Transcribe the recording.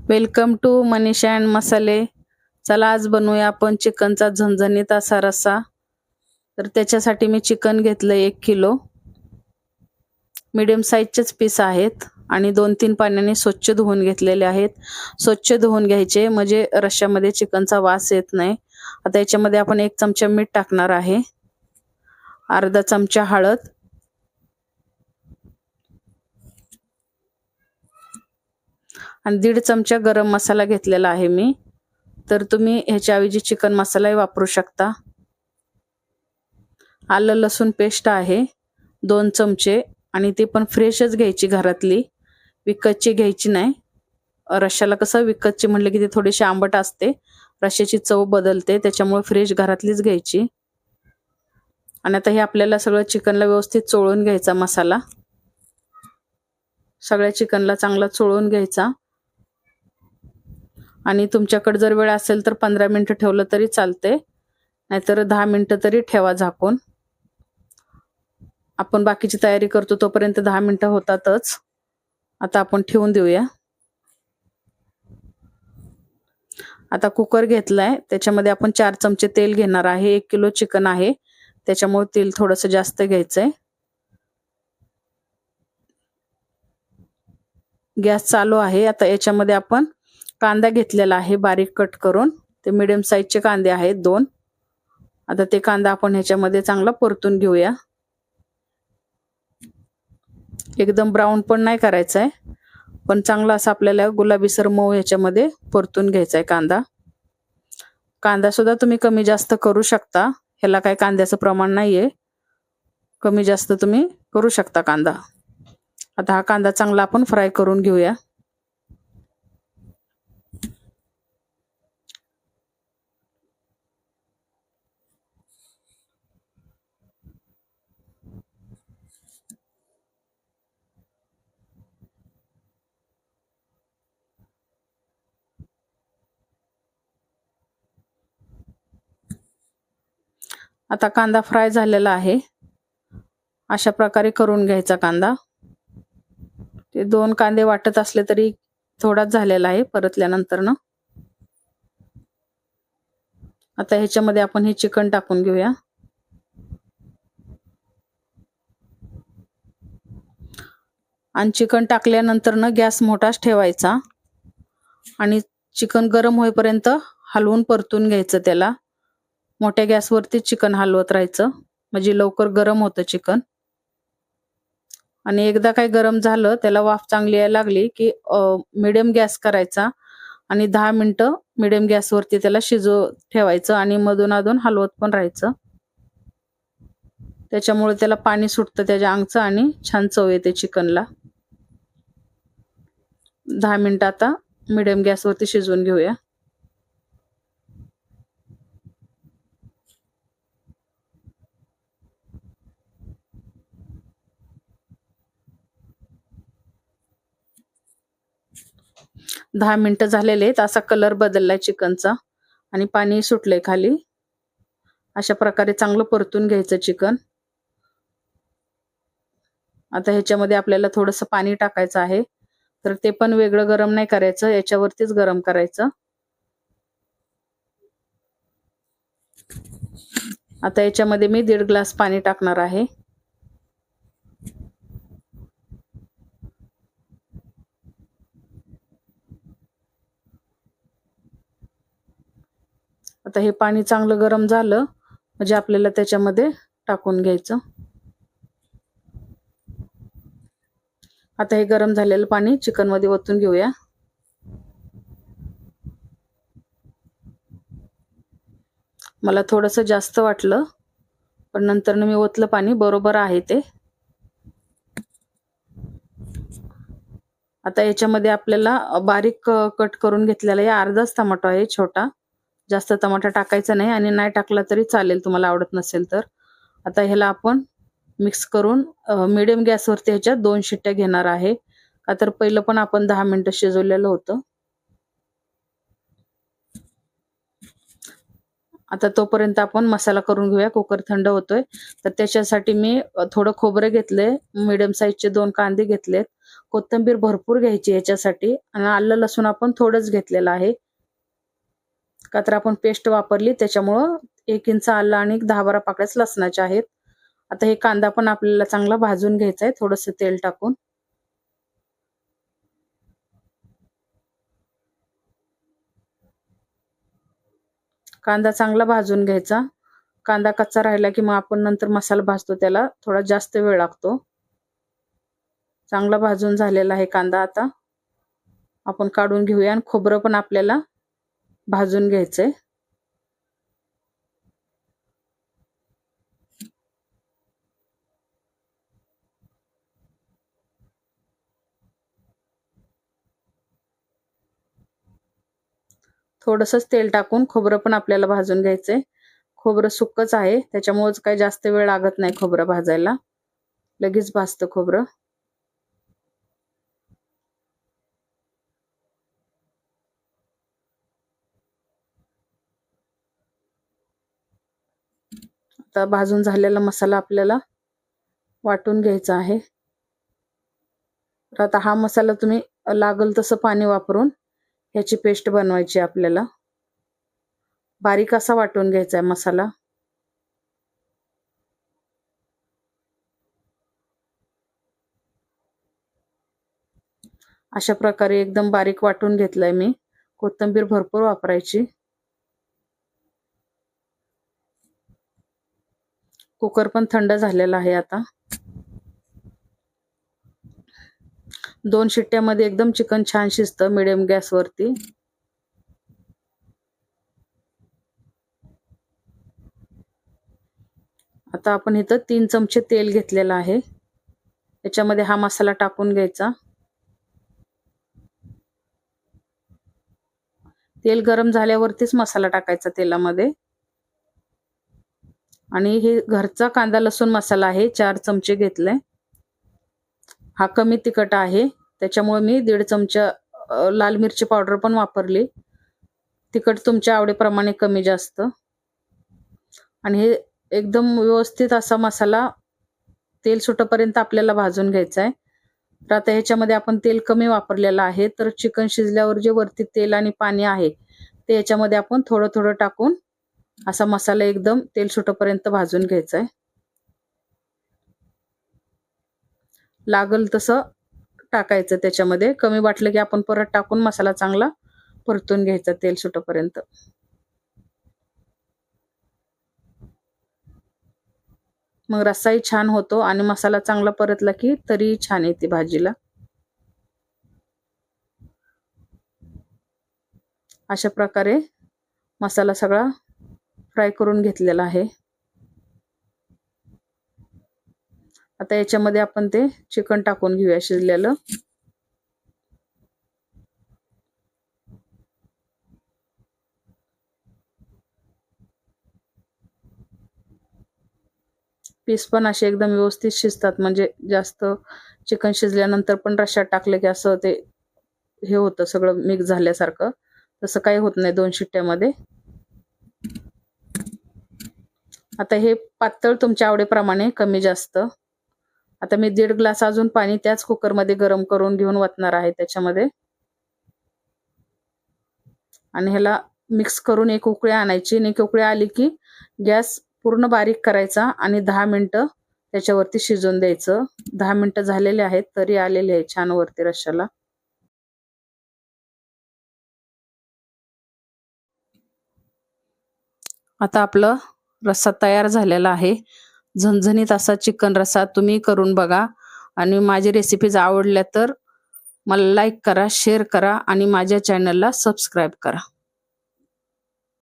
Welcome to Manisha and मसाले. चला आज बनवूया आपण चिकनचा झणझणीत असा रस्सा. तर त्याच्यासाठी मी चिकन घेतलं 1 किलो. मीडियम साईजचेच पीस आहेत आणि 2-3 पाण्याने स्वच्छ धुवून घेतलेले आहेत. स्वच्छ धुवून घ्यायचे म्हणजे रश्श्यामध्ये चिकनचा वास येत नाही. आता याच्यामध्ये आपण 1 चमचा मीठ टाकणार आहे, अर्धा चमचा हळद, आणि 1.5 चमचा गरम मसाला घेतलेला आहे मी. तर तुम्ही ह्याच्याऐवजी चिकन मसालाही वापरू शकता. आलं लसूण पेस्ट आहे 2 चमचे, आणि ती पण फ्रेशच घ्यायची, घरातली, विकतची घ्यायची नाही. रश्श्याला कसं विकतची म्हटलं की ती थोडीशी आंबट असते, रश्श्याची चव बदलते, त्याच्यामुळे फ्रेश घरातलीच घ्यायची. आणि आता हे आपल्याला सगळं चिकनला व्यवस्थित चोळून घ्यायचा मसाला. सगळ्या चिकनला चांगला चोळून घ्यायचा. आणि तुमच्याकडे जर वेळ असेल तर 15 मिनिटं ठेवलं तरी चालते, नाहीतर 10 मिनिटं तरी ठेवा झाकून. आपण बाकीची तयारी करतो तोपर्यंत 10 मिनिटं होतातच. आता आपण ठेवून देऊया. आता कुकर घेतलाय, त्याच्यामध्ये आपण 4 चमचे तेल घेणार आहे. 1 किलो चिकन आहे त्याच्यामुळे तेल थोडंसं जास्त घ्यायचंय. गॅस चालू आहे. आता याच्यामध्ये आपण कांदा घेतलेला आहे बारीक कट करून. ते मीडियम साईजचे कांदे आहेत 2. आता ते कांदा आपण ह्याच्यामध्ये चांगला परतून घेऊया. एकदम ब्राऊन पण नाही करायचा आहे, पण चांगला असं आपल्याला गुलाबीसर मऊ ह्याच्यामध्ये परतून घ्यायचा आहे कांदा. कांदा सुद्धा तुम्ही कमी जास्त करू शकता, ह्याला काही कांद्याचं प्रमाण नाहीये, कमी जास्त तुम्ही करू शकता कांदा. आता हा कांदा चांगला आपण फ्राय करून घेऊया. आता कांदा फ्राय झालेला आहे, अशा प्रकारे करून घ्यायचा कांदा. ते 2 कांदे वाटत असले तरी थोडाच झालेला आहे परतल्यानंतर ना. आता ह्याच्यामध्ये आपण हे चिकन टाकून घेऊया. आणि चिकन टाकल्यानंतर ना गॅस मोठाच ठेवायचा आणि चिकन गरम होईपर्यंत हलवून परतून घ्यायचं. त्याला मोठ्या गॅसवरती चिकन हलवत राहायचं म्हणजे लवकर गरम होतं चिकन. आणि एकदा काय गरम झालं, त्याला वाफ चांगली यायला लागली की मिडियम गॅस करायचा आणि 10 मिनिटं मिडियम गॅसवरती त्याला शिजव ठेवायचं आणि मधून अधून हलवत पण राहायचं. त्याच्यामुळे त्याला पाणी सुटतं त्याच्या अंगचं आणि छान चव येते चिकनला. 10 मिनिटं आता मिडियम गॅसवरती शिजवून घेऊया. दहा मिनिटं झालेले आहेत. असा कलर बदललाय चिकनचा आणि पाणी सुटलंय खाली. अशा प्रकारे चांगलं परतून घ्यायचं चिकन. आता ह्याच्यामध्ये आपल्याला थोडंसं पाणी टाकायचं आहे, तर ते पण वेगळं गरम नाही करायचं, याच्यावरतीच गरम करायचं. आता याच्यामध्ये मी 1.5 ग्लास पाणी टाकणार आहे. आता हे पाणी चांगलं गरम झालं म्हणजे आपल्याला त्याच्यामध्ये टाकून घ्यायचं. आता हे गरम झालेलं पाणी चिकन मध्ये ओतून घेऊया. मला थोडंसं जास्त वाटलं, पण नंतर मी ओतलं पाणी, बरोबर आहे ते. आता याच्यामध्ये आपल्याला बारीक कट करून घेतलेला आहे अर्धाच टोमॅटो आहे छोटा, जास्त टोमॅटो टाकायचा नाही आणि नाही टाकला तरी चालेल तुम्हाला आवडत नसेल तर. आता ह्याला आपण मिक्स करून मीडियम गॅसवरती ह्याच्यात 2 शिट्ट्या घेणार आहे, का तर पहिलं पण आपण 10 मिनिटं शिजवलेलं होतं. आता तोपर्यंत आपण मसाला करून घेऊया. कुकर थंड होतोय, तर त्याच्यासाठी मी थोडं खोबरं घेतलंय, मीडियम साईजचे 2 कांदे घेतलेत, कोथिंबीर भरपूर घ्यायची याच्यासाठी, आणि आलं लसूण आपण थोडंच घेतलेलं आहे, का तर आपण पेस्ट वापरली त्याच्यामुळं 1 इंच आलं आणि 10-12 पाकळ्याच लसणाच्या आहेत. आता हे कांदा पण आपल्याला चांगला भाजून घ्यायचा आहे थोडंसं तेल टाकून. कांदा चांगला भाजून घ्यायचा. कांदा कच्चा राहिला की मग आपण नंतर मसाला भाजतो त्याला थोडा जास्त वेळ लागतो. चांगला भाजून झालेला आहे कांदा. आता आपण काढून घेऊया, आणि खोबरं पण आपल्याला भाजून घ्यायचंय. थोडंसंच तेल टाकून खोबरं पण आपल्याला भाजून घ्यायचंय. खोबरं सुक्कच आहे त्याच्यामुळेच काही जास्त वेळ लागत नाही खोबरं भाजायला, लगेच भाजतं खोबरं. आता भाजून झालेला मसाला आपल्याला वाटून घ्यायचा आहे. तर आता हा मसाला तुम्ही लागल तसं पाणी वापरून ह्याची पेस्ट बनवायची आपल्याला. बारीक असा वाटून घ्यायचा आहे मसाला. अशा प्रकारे एकदम बारीक वाटून घेतलाय मी. कोथिंबीर भरपूर वापरायची. कुकर पण थंड झालेला आहे आता. 2 शिट्ट्यामध्ये एकदम चिकन छान शिजतं मिडियम गॅसवरती. आता आपण इथं 3 चमचे तेल घेतलेलं आहे. याच्यामध्ये हा मसाला टाकून घ्यायचा. तेल गरम झाल्यावरतीच मसाला टाकायचा तेलामध्ये. आणि हे घरचा कांदा लसूण मसाला आहे, 4 चमचे घेतले. हा कमी तिखट आहे त्याच्यामुळे मी 1.5 चमचा लाल मिरची पावडर पण वापरली. तिखट तुमच्या आवडीप्रमाणे कमी जास्त. आणि हे एकदम व्यवस्थित असा मसाला तेल सुटेपर्यंत आपल्याला भाजून घ्यायचा आहे. तर आता ह्याच्यामध्ये आपण तेल कमी वापरलेलं आहे, तर चिकन शिजल्यावर जे वरती तेल आणि पाणी आहे ते याच्यामध्ये आपण थोडं थोडं टाकून असा मसाला एकदम तेल सुटेपर्यंत भाजून घ्यायचा आहे. लागल तसं टाकायचं त्याच्यामध्ये. कमी वाटलं की आपण परत टाकून मसाला चांगला परतून घ्यायचा तेल सुटेपर्यंत. मग रस्साही छान होतो आणि मसाला चांगला परतला की तरी छान येते भाजीला. अशा प्रकारे मसाला सगळा फ्राय करून घेतलेला आहे. आता याच्यामध्ये आपण ते चिकन टाकून घेऊया शिजलेलं. पीस पण असे एकदम व्यवस्थित शिजतात, म्हणजे जास्त चिकन शिजल्यानंतर पण रश्श्यात टाकलं की असं ते हे होतं सगळं मिक्स झाल्यासारखं. तसं काही होत नाही 2 शिट्ट्यामध्ये. आता हे पातळ तुमच्या आवडीप्रमाणे कमी जास्त. आता मी 1.5 ग्लास अजून पाणी त्याच कुकरमध्ये गरम करून घेऊन वतणार आहे त्याच्यामध्ये. आणि ह्याला मिक्स करून एक उकळी आणायची. आणि एक उकळी आली की गॅस पूर्ण बारीक करायचा आणि 10 मिनिटं त्याच्यावरती शिजून द्यायचं. 10 मिनिटं झालेले आहेत तरी आलेले आहे छान वरती रश्श्याला. आता आपलं रस्सा तयार झालेला आहे. झणझणीत असा चिकन रस्सा तुम्ही करून बघा. आणि माझी रेसिपीज आवडल्या तर मला लाईक करा, शेअर करा आणि माझ्या चॅनलला सबस्क्राईब करा.